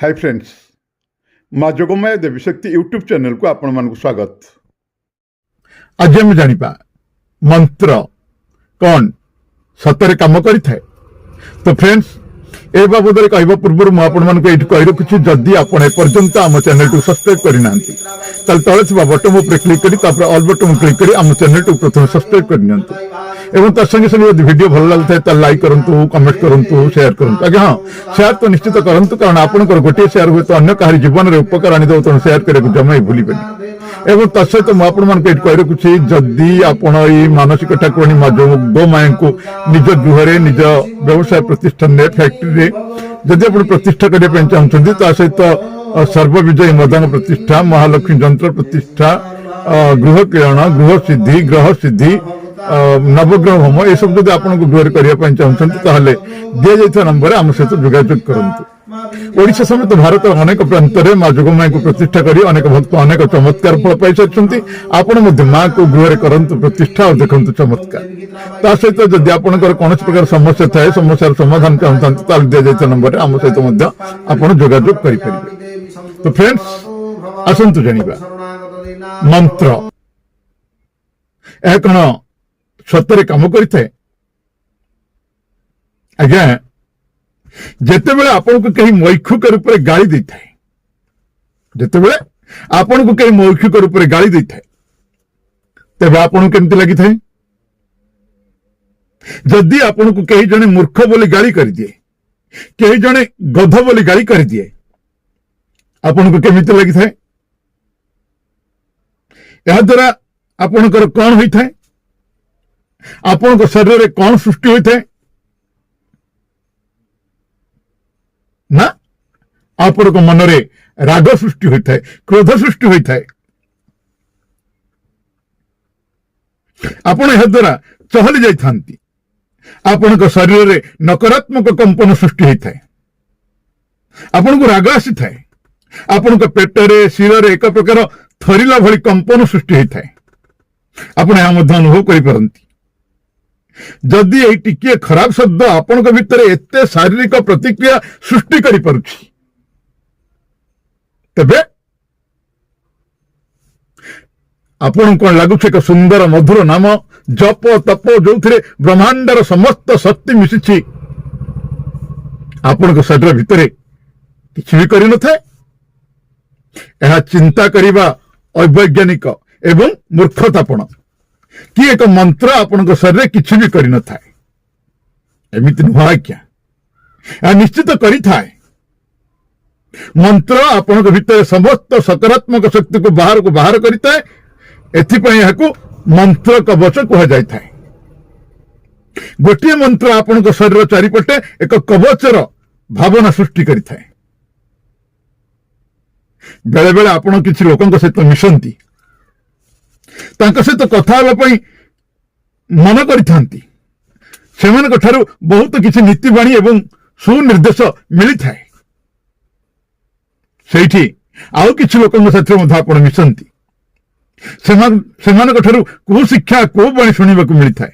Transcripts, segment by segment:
Hi friends, माँ जोगमाया देवी शक्ति YouTube channel को आपण मानक स्वागत। आज आम जानिबा मंत्र कौन सतरे काम करिथाए। तो फ्रेंड्स, ए बाबद कहवा पूर्व मुझे कही रखुच्छी, जदि आपड़ एपर्यंत आम चैनल को सब्सक्राइब करना तले थी बटन उपर क्लिक कर ऑल बटन क्लिक कर आम चैनल को प्रथम सब्सक्राइब कर संगे संगे वीडियो भल लगे तो लाइक करूँ, कमेंट करूँ, शेयर करूँ। आगे हाँ, शेयर तो निश्चित करूँ, कारण आपंकर गोटे शेयर हुए तो अन्य कहार जीवन में उपकार आनी तेणु शेयर करने जमा ही भूल एवं तत्सहित मुझे कही रखुच्छी, जदि आपण मानसिक ठाकुराणी माँ जोगमाया को निज गृह निज व्यवसाय प्रतिष्ठान फैक्ट्री जदि आप प्रतिष्ठा करने चाहते ता सहित सर्वविजयी मदान प्रतिष्ठा, महालक्ष्मी जंत्र प्रतिष्ठा, गृह किरण, गृह सिद्धि, ग्रह सिद्धि, नवग्रह होम ये सब जब आप गृह करने चाहते दि जाता नंबर आम सहित जोगाजोग करूँ। ओडिशा समेत भारत अनेक प्रांत में माँ जोगमाया को प्रतिष्ठा कर अनेक भक्त अनेक चमत्कार फल पाई सारी। आपण माँ को गृह करंतु प्रतिष्ठा और देखु चमत्कार। ता सहित जदि आपंकर कौन प्रकार समस्या थाए, समस्यार समाधान चाहते दि जाता नंबर आम सहित आप जोगाजोग करेंगे। तो फ्रेंड्स, आसतु जानिबा मंत्र यह कौन सतरे काम करिथाए। आज्ञा, जेते बेले आपन को कहीं मौखिक रूप में गाली देता है, जेते बेले आपन को कहीं मौखिक रूप में गाली देता है, तेबे आपन केमती लगी थाए। जदि आपन को कहीं जने मूर्ख बोली गाली कर दिए, कहीं जने गध बोली गाली कर दिए, आपन को केमती लगी थाए। यह द्वारा आपनकर कौन होता है, आपन को शरीर में कौन सृष्टि होता है ना, आपण को मन रे राग सृष्टि होता है, क्रोध सृष्टि होता है। आपण यह द्वारा चहली जाइथांती, आपण को शरीर में नकारात्मक कंपन सृष्टि होता है, आपण को राग आसी थाए, आपण को पेटरे शिरे एक प्रकार थरिला भली कंपन सृष्टि होता है। आपण यह अनुभव करिपारंती। जदि यही टिके खराब शब्द आपण भितर एते शारीरिक प्रतिक्रिया सृष्टि करि परुछि, तबे आपण कौन लगुच एक सुंदर मधुर नाम जप तप जो ब्रह्मांडर समस्त शक्ति मिशी आपण को शरीर भितर किछि भी करि न थाए। यह चिंता करिबा अवैज्ञानिक एवं मूर्खतापण कि एक मंत्र आपण शरीर किसी भी कर न थाए, एमती नुह क्या निश्चित करि थाए। मंत्र आपण भितर समस्त सकारात्मक शक्ति को बाहर करिताए। एथिपई याकू मंत्र कवच कह जाय थाए। गोटे मंत्र आपण शरीर चारिपटे एक कवचर भावना सृष्टि करिथाए। बेले बेले आपण किछि लोकंक सहित मिशंती, तांका सहित कथा होगापी मन करिथांती, सेमानक ठारू बहुत किसी नीतिबाणी एवं सुनिर्देश मिली थाए। सेठी आउ किछि लोकंक साथ मध्य आपण मिशंती, सेमानक ठारू को शिक्षा को बाणी शुणिबाकू मिली थाए।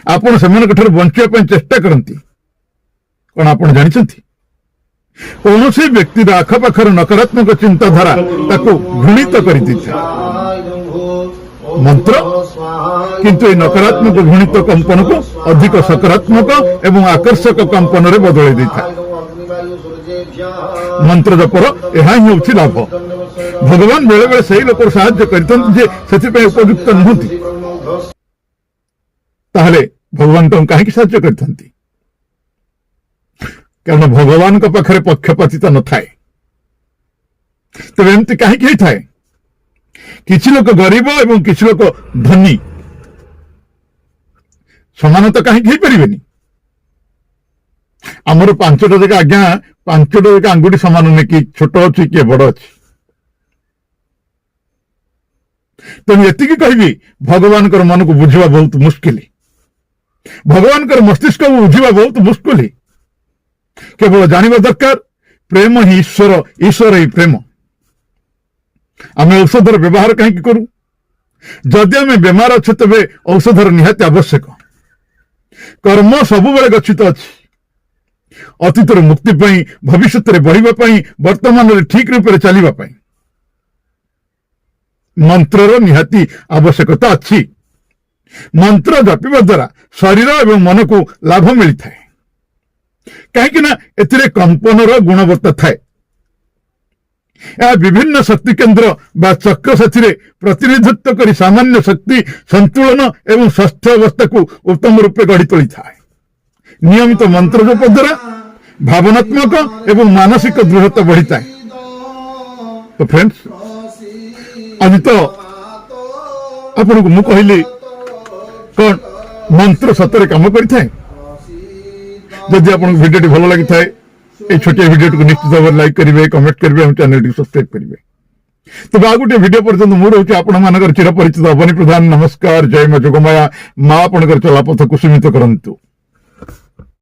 आपण सेमानक ठारू बंचिया पई चेष्टा करंती। कोन आपण जानिछंती, कौन से व्यक्ति आखपाखर नकारात्मक चिंताधारा ताको घृणित कर मंत्र, किंतु ये नकारात्मक घृणित कंपन को अधिक सकारात्मक एवं आकर्षक कंपन रे बदल देता। मंत्र जपर यह ही होछि लाभ। भगवान बेले बेले सही लोक साहाय्य करते उपयुक्त नुहति, ताहले भगवान तो कहीं साहाय्य करते, कारण भगवान का पाखरे पक्षपातिता न थाए। तब एमती कहीं थाए, किसी लोक गरीब एवं किसी लोक धनी समान तो कहीं पारे। आमर 5टा जगह आज्ञा 5टा जगह आंगुठी सामान नहीं कि छोट अच्छी किए बड़ अच्छी। तेणु ये कहि भगवान मन को बुझा बहुत मुस्किल, भगवान मस्तिष्क को बुझा बहुत मुस्किल। केवल जानिबा दरकार प्रेम ही ईश्वर, ईश्वर ही प्रेम। आम औषधर व्यवहार कहीं करूं, जदि आम बेमार अच्छे तेरे औषधर निहाती आवश्यक। कर्म सब बेले गच्छित अच्छी, ଅତୀତରୁ ମୁକ୍ତି ପାଇଁ, ଭବିଷ୍ୟତରେ ବଢିବା ପାଇଁ, ବର୍ତ୍ତମାନରେ ଠିକ ରୂପରେ ଚାଲିବା ପାଇଁ ମନ୍ତ୍ରର ନିହାତି ଆବଶ୍ୟକତା ଅଛି। ମନ୍ତ୍ର ଜପିବା ଦ୍ୱାରା ଶରୀର ଏବଂ ମନକୁ ଲାଭ ମିଳିଥାଏ, କାହିଁକି ନା ଏଥିରେ କମ୍ପନର ଗୁଣବତ୍ତା ଥାଏ। ଏହା ବିଭିନ୍ନ ଶକ୍ତି କେନ୍ଦ୍ର ବା ଚକ୍ର ସାଥିରେ ପ୍ରତିନିଧିତ୍ୱ କରି ସାମାନ୍ୟ ଶକ୍ତି ସନ୍ତୁଳନ ଏବଂ ସ୍ୱାସ୍ଥ୍ୟ ଅବସ୍ଥାକୁ ଉତ୍ତମ ରୂପେ ଗଢ଼ି ତୋଳିଥାଏ। ନିୟମିତ ମନ୍ତ୍ର ଜପ ଦ୍ୱାରା ଭାବନାତ୍ମକ ଏବଂ ମାନସିକ ଦୃଢ଼ତା ବଢିଥାଏ। ତ ଫ୍ରେଣ୍ଡସ୍, ଆଜି ତ ଆପଣଙ୍କୁ ମୁଁ କହିଲି କଣ ମନ୍ତ୍ର ସତରେ କାମ କରିଥାଏ। ଯଦି ଆପଣଙ୍କୁ ଭିଡିଓଟି ଭଲ ଲାଗିଥାଏ, এই ଛୋଟିଆ ଭିଡିଓଟିକୁ ନିଶ୍ଚିତ ଭାବରେ ଲାଇକ୍ କରିବେ, କମେଣ୍ଟ କରିବେ ଏବଂ ଚ୍ୟାନେଲଟିକୁ ସବସ୍କ୍ରାଇବ କରିବେ। ତେବେ ଆଉ ଗୋଟିଏ ଭିଡିଓ ପର୍ଯ୍ୟନ୍ତ ମୁଁ ରହୁଛି ଆପଣମାନଙ୍କର ଚିରପରିଚିତ ଅବନୀ ପ୍ରଧାନ। ନମସ୍କାର, ଜୟ ମା ଯୋଗମାୟା। ମା ଆପଣଙ୍କର ଚଲାପଥକୁ ସୀମିତ କରନ୍ତୁ।